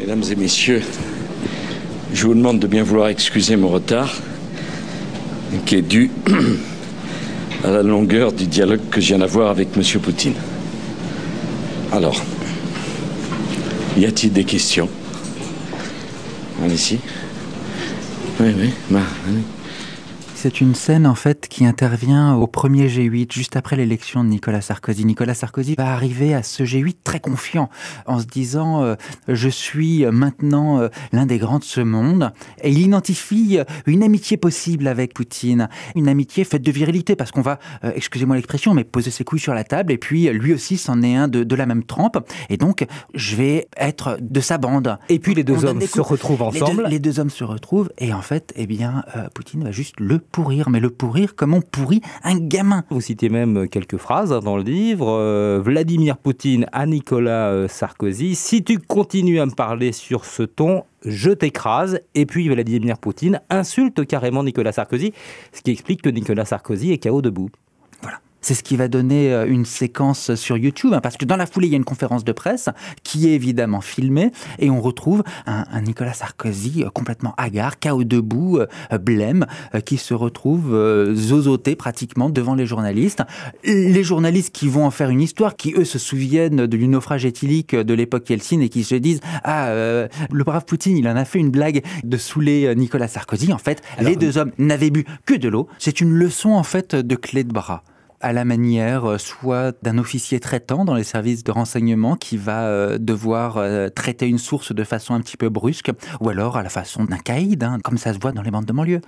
Mesdames et messieurs, je vous demande de bien vouloir excuser mon retard, qui est dû à la longueur du dialogue que je viens d'avoir avec M. Poutine. Alors, y a-t-il des questions? Allez-y. Oui, allez. C'est une scène en fait qui intervient au premier G8, juste après l'élection de Nicolas Sarkozy. Nicolas Sarkozy va arriver à ce G8 très confiant, en se disant je suis maintenant l'un des grands de ce monde. Et il identifie une amitié possible avec Poutine, une amitié faite de virilité, parce qu'on va, excusez-moi l'expression, mais poser ses couilles sur la table, et puis lui aussi c'en est un de la même trempe, et donc je vais être de sa bande. Et puis les deux hommes se retrouvent ensemble. Les deux hommes se retrouvent, et en fait, eh bien, Poutine va juste le pourrir, mais le pourrir comme on pourrit un gamin. Vous citez même quelques phrases dans le livre. Vladimir Poutine à Nicolas Sarkozy. Si tu continues à me parler sur ce ton, je t'écrase. Et puis Vladimir Poutine insulte carrément Nicolas Sarkozy, ce qui explique que Nicolas Sarkozy est KO debout. Voilà. C'est ce qui va donner une séquence sur YouTube, parce que dans la foulée, il y a une conférence de presse qui est évidemment filmée, et on retrouve un Nicolas Sarkozy complètement hagard, KO debout, blême, qui se retrouve zozoté pratiquement devant les journalistes. Les journalistes qui vont en faire une histoire, qui eux se souviennent du naufrage éthylique de l'époque Yeltsin et qui se disent « Ah, le brave Poutine, il en a fait une blague de saouler Nicolas Sarkozy. » En fait, les deux hommes n'avaient bu que de l'eau. C'est une leçon en fait de clé de bras, à la manière soit d'un officier traitant dans les services de renseignement qui va devoir traiter une source de façon un petit peu brusque, ou alors à la façon d'un caïd, comme ça se voit dans les bandes de banlieue.